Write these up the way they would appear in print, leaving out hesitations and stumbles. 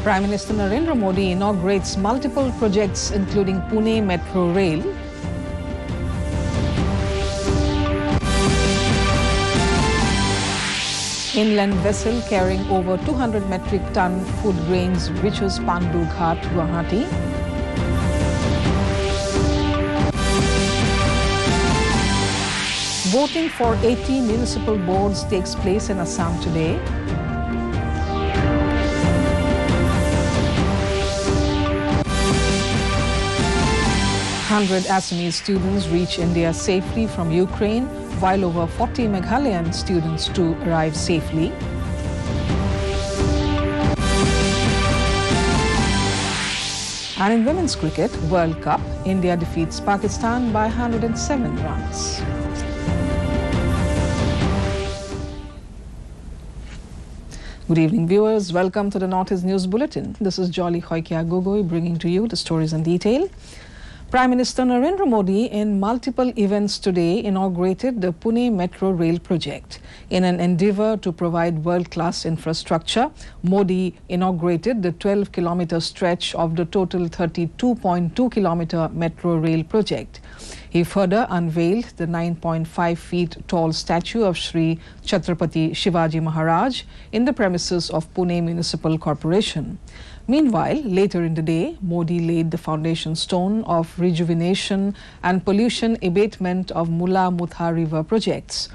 Prime Minister Narendra Modi inaugurates multiple projects including Pune Metro Rail. Inland vessel carrying over 200 metric ton food grains reaches Pandu Ghat, Guwahati. Voting for 80 municipal boards takes place in Assam today. Hundred Assamese students reach India safely from Ukraine, while over 40 Meghalayan students too arrive safely. And in women's cricket, World Cup, India defeats Pakistan by 107 runs. Good evening, viewers. Welcome to the Northeast News Bulletin. This is Jolly Khoikia Gogoi bringing to you the stories in detail. Prime Minister Narendra Modi in multiple events today inaugurated the Pune Metro Rail project. In an endeavour to provide world-class infrastructure, Modi inaugurated the 12-kilometre stretch of the total 32.2-kilometre metro rail project. He further unveiled the 9.5 feet tall statue of Shri Chhatrapati Shivaji Maharaj in the premises of Pune Municipal Corporation. Meanwhile, later in the day, Modi laid the foundation stone of rejuvenation and pollution abatement of Mula Mutha River projects.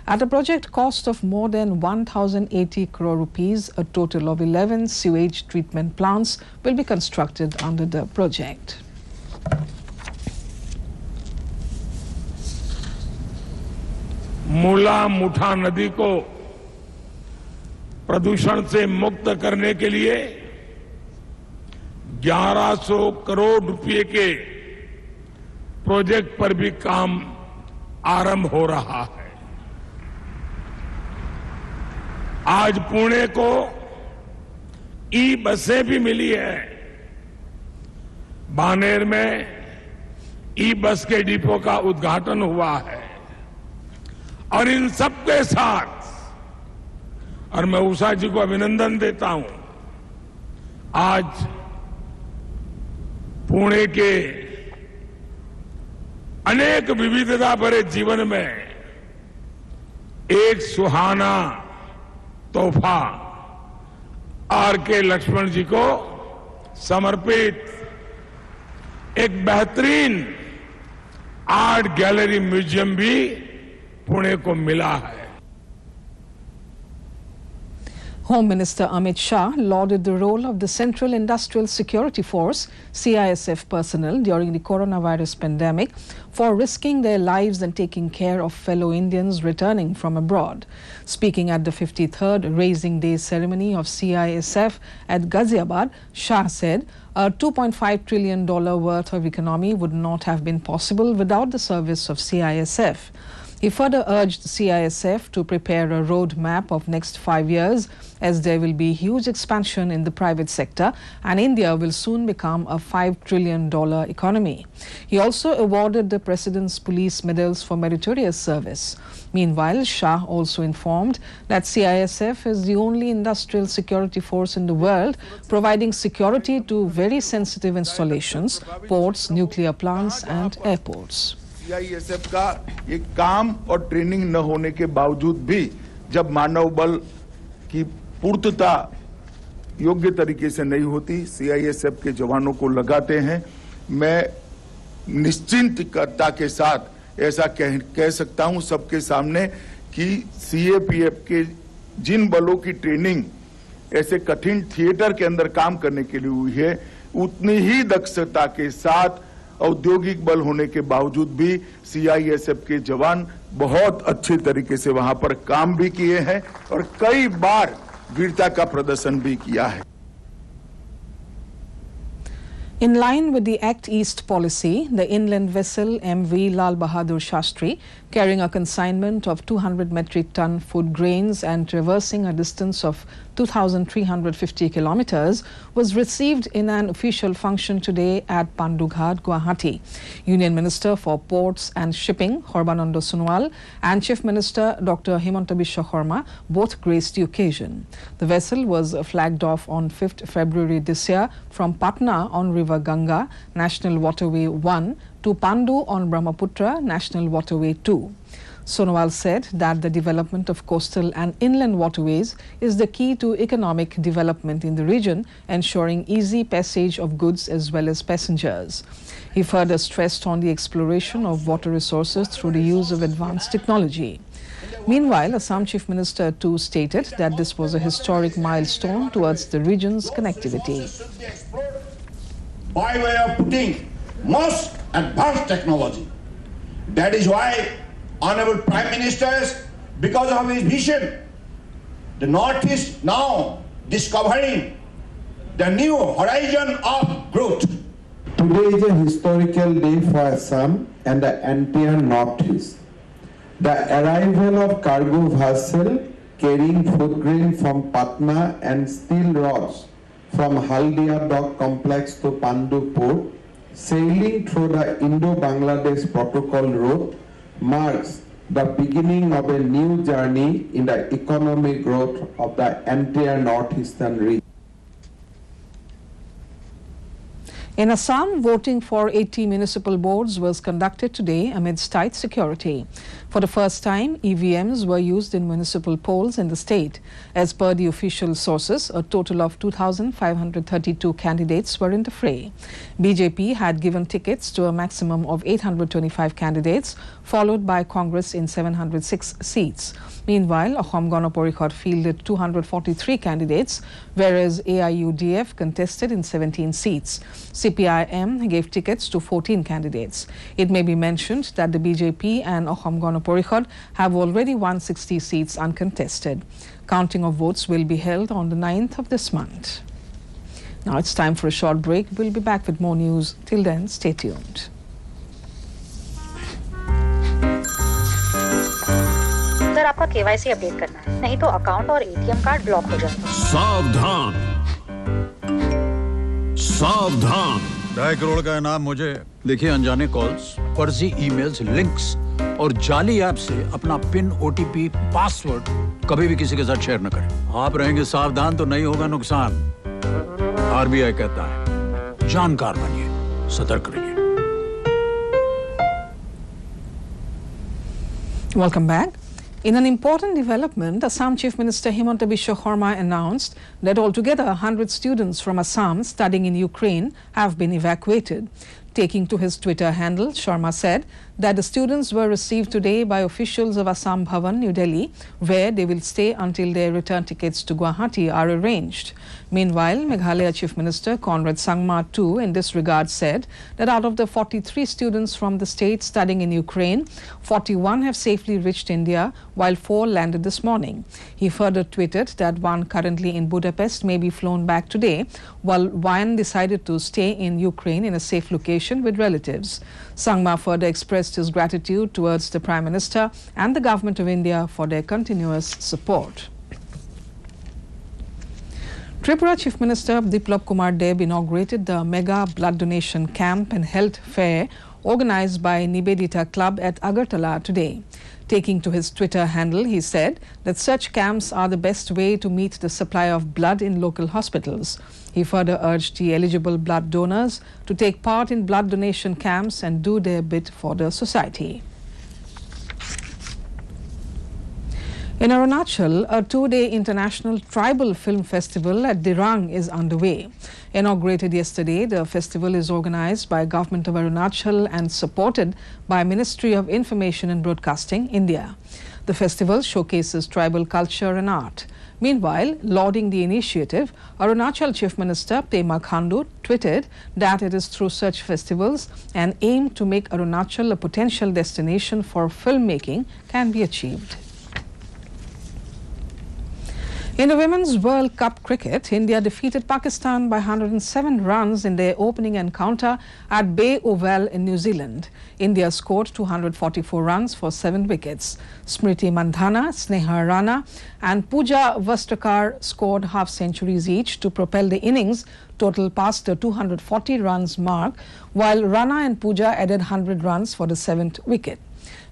At a project cost of more than 1,080 crore rupees, a total of 11 sewage treatment plants will be constructed under the project. मूला मुठा नदी को प्रदूषण से मुक्त करने के लिए 1100 करोड़ रुपए के प्रोजेक्ट पर भी काम आरंभ हो रहा है। आज पुणे को ई बसें भी मिली है। बानेर में ई बस के डिपो का उद्घाटन हुआ है और इन सबके साथ, और मैं उषा जी को अभिनंदन देता हूं, आज पुणे के अनेक विविधता भरे जीवन में एक सुहाना तोहफा आर के लक्ष्मण जी को समर्पित एक बेहतरीन आर्ट गैलरी म्यूजियम भी पुणे को मिला है। Home Minister Amit Shah lauded the role of the Central Industrial Security Force, CISF personnel during the coronavirus pandemic for risking their lives and taking care of fellow Indians returning from abroad. Speaking at the 53rd Raising Day ceremony of CISF at Ghaziabad, Shah said a $2.5 trillion worth of economy would not have been possible without the service of CISF. He further urged CISF to prepare a roadmap of next 5 years, as there will be huge expansion in the private sector and India will soon become a $5 trillion economy. He also awarded the President's Police Medals for meritorious service. Meanwhile, Shah also informed that CISF is the only industrial security force in the world providing security to very sensitive installations, ports, nuclear plants and airports. CISF का ये काम और training न होने के बावजूद भी जब मानव बल की पूर्तता योग्य तरीके से नहीं होती, सीआईएसएफ के जवानों को लगाते हैं। मैं निश्चिंतता के साथ ऐसा कह सकता हूं सबके सामने कि सीएपीएफ के जिन बलों की ट्रेनिंग ऐसे कठिन थिएटर के अंदर काम करने के लिए हुई है, उतनी ही दक्षता के साथ औद्योगिक बल होने के बावजूद भी सीआईएसएफ के जवान बहुत अच्छे तरीके से वहां पर काम भी किए हैं और कई बार वीरता का प्रदर्शन भी किया है। In line with the Act East policy, the inland vessel MV Lal Bahadur Shastri, carrying a consignment of 200 metric ton food grains and traversing a distance of 2,350 kilometers, was received in an official function today at Pandughat, Guwahati. Union Minister for Ports and Shipping, Sarbananda Sonowal, and Chief Minister Dr. Himanta Biswa Sarma both graced the occasion. The vessel was flagged off on 5th February this year from Patna on River Ganga, National Waterway 1, to Pandu on Brahmaputra, National Waterway 2. Sonowal said that the development of coastal and inland waterways is the key to economic development in the region, ensuring easy passage of goods as well as passengers. He further stressed on the exploration of water resources through the use of advanced technology. Meanwhile, Assam Chief Minister too stated that this was a historic milestone towards the region's connectivity. By way of putting most advanced technology. That is why Honorable Prime Minister, because of his vision, the Northeast now discovering the new horizon of growth. Today is a historical day for Assam and the entire Northeast. The arrival of cargo vessel carrying food grain from Patna and steel rods from Haldia Dock Complex to Pandu Port, sailing through the Indo-Bangladesh Protocol route, marks the beginning of a new journey in the economic growth of the entire northeastern region. In Assam, voting for 80 municipal boards was conducted today amidst tight security. For the first time, EVMs were used in municipal polls in the state. As per the official sources, a total of 2,532 candidates were in the fray. BJP had given tickets to a maximum of 825 candidates, followed by Congress in 706 seats. Meanwhile, Ahom Gana Porikhod fielded 243 candidates, whereas AIUDF contested in 17 seats. CPIM gave tickets to 14 candidates. It may be mentioned that the BJP and Ahom Gana Porikhod have already won 60 seats uncontested. Counting of votes will be held on the 9th of this month. Now it's time for a short break. We'll be back with more news. Till then, stay tuned. Sir आपका KYC update करना है, नहीं तो account और ATM card block हो जाएगा। सावधान सावधान। 2.5 करोड़ का इनाम मुझे। देखिए, अनजाने कॉल्स, फर्जी ईमेल्स, लिंक्स और जाली ऐप से अपना पिन, ओटीपी, पासवर्ड कभी भी किसी के साथ शेयर न करें। आप रहेंगे सावधान तो नहीं होगा नुकसान। आरबीआई कहता है, जानकार बनिए, सतर्क रहिए। Welcome back. In an important development, Assam Chief Minister Himanta Biswa Sarma announced that altogether 100 students from Assam studying in Ukraine have been evacuated. Taking to his Twitter handle, Sharma said that the students were received today by officials of Assam Bhavan, New Delhi, where they will stay until their return tickets to Guwahati are arranged. Meanwhile, Meghalaya Chief Minister Conrad Sangma too in this regard said that out of the 43 students from the state studying in Ukraine, 41 have safely reached India while 4 landed this morning. He further tweeted that one currently in Budapest may be flown back today, while one decided to stay in Ukraine in a safe location with relatives. Sangma further expressed his gratitude towards the Prime Minister and the Government of India for their continuous support. Tripura Chief Minister Biplab Kumar Deb inaugurated the mega blood donation camp and health fair organized by Nibedita Club at Agartala today. Taking to his Twitter handle, he said that such camps are the best way to meet the supply of blood in local hospitals. He further urged the eligible blood donors to take part in blood donation camps and do their bit for the society. In Arunachal, a 2-day international tribal film festival at Dirang is underway. Inaugurated yesterday, the festival is organized by Government of Arunachal and supported by Ministry of Information and Broadcasting, India. The festival showcases tribal culture and art. Meanwhile, lauding the initiative, Arunachal Chief Minister Pema Khandu tweeted that it is through such festivals an aim to make Arunachal a potential destination for filmmaking can be achieved. In the Women's World Cup cricket, India defeated Pakistan by 107 runs in their opening encounter at Bay Oval in New Zealand. India scored 244 runs for 7 wickets. Smriti Mandhana, Sneha Rana and Pooja Vastrakar scored half centuries each to propel the innings total past the 240 runs mark, while Rana and Pooja added 100 runs for the 7th wicket.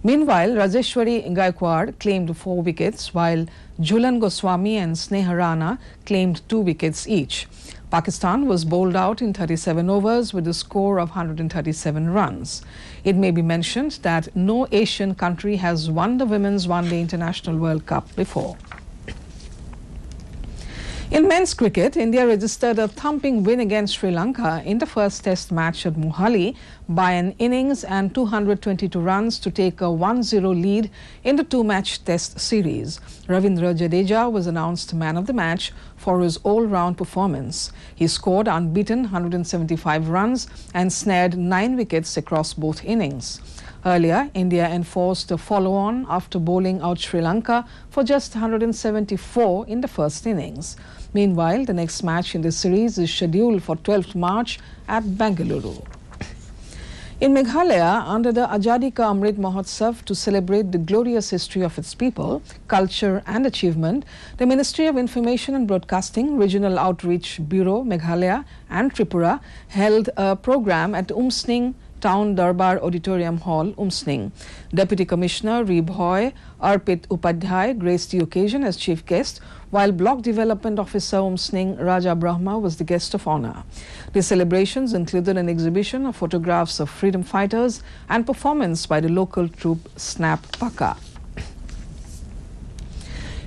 Meanwhile, Rajeshwari Gaikwad claimed 4 wickets, while Jhulan Goswami and Sneha Rana claimed 2 wickets each. Pakistan was bowled out in 37 overs with a score of 137 runs. It may be mentioned that no Asian country has won the Women's One-Day International World Cup before. In men's cricket, India registered a thumping win against Sri Lanka in the first test match at Mohali by an innings and 222 runs to take a 1-0 lead in the 2-match test series. Ravindra Jadeja was announced man of the match for his all-round performance. He scored unbeaten 175 runs and snared 9 wickets across both innings. Earlier, India enforced a follow-on after bowling out Sri Lanka for just 174 in the first innings. Meanwhile, the next match in the series is scheduled for 12th March at Bengaluru. In Meghalaya, under the Azadi Ka Amrit Mahotsav to celebrate the glorious history of its people, culture and achievement, the Ministry of Information and Broadcasting, Regional Outreach Bureau, Meghalaya and Tripura held a program at Umsning Town Darbar Auditorium Hall, Umsning. Deputy Commissioner Rebhoy Arpit Upadhyay graced the occasion as chief guest, while Block Development Officer Umsning Raja Brahma was the guest of honor. The celebrations included an exhibition of photographs of freedom fighters and performance by the local troupe Snap Paka.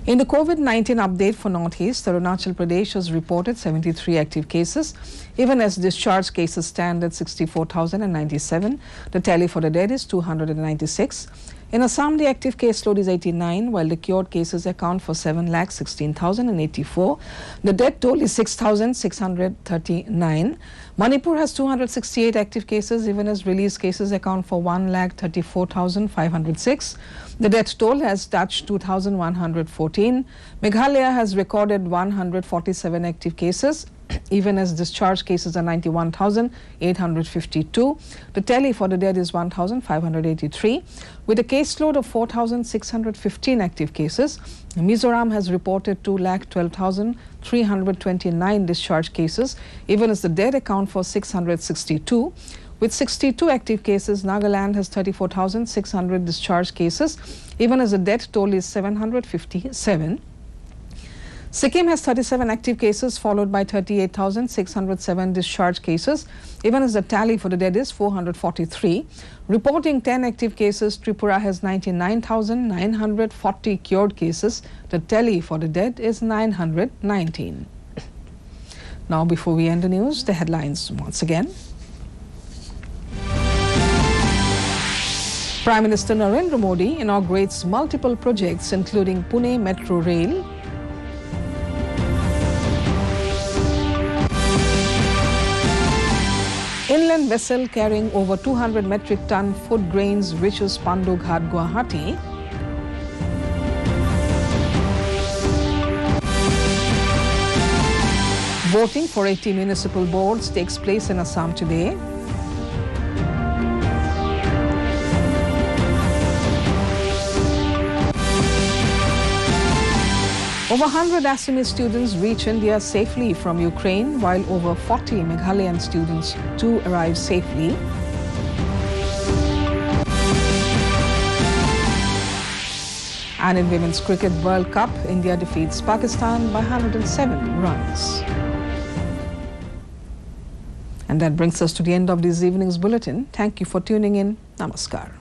In the COVID-19 update for Northeast, Arunachal Pradesh has reported 73 active cases, even as discharged cases stand at 64,097. The tally for the dead is 296. In Assam, the active caseload is 89, while the cured cases account for 7,16,084. The death toll is 6,639. Manipur has 268 active cases, even as released cases account for 1,34,506. The death toll has touched 2,114. Meghalaya has recorded 147 active cases, even as discharged cases are 91,852. The tally for the dead is 1,583. With a caseload of 4,615 active cases, Mizoram has reported 2,12,329 discharged cases, even as the dead account for 662. With 62 active cases, Nagaland has 34,600 discharged cases, even as the death toll is 757. Sikkim has 37 active cases, followed by 38,607 discharged cases, even as the tally for the dead is 443. Reporting 10 active cases, Tripura has 99,940 cured cases. The tally for the dead is 919. Now, before we end the news, the headlines once again. Prime Minister Narendra Modi inaugurates multiple projects, including Pune Metro Rail. Inland vessel carrying over 200 metric ton food grains reaches Pandu Ghat, Guwahati. Voting for 80 municipal boards takes place in Assam today. Over 100 Assamese students reach India safely from Ukraine, while over 40 Meghalayan students too arrive safely. And in Women's Cricket World Cup, India defeats Pakistan by 107 runs. And that brings us to the end of this evening's bulletin. Thank you for tuning in. Namaskar.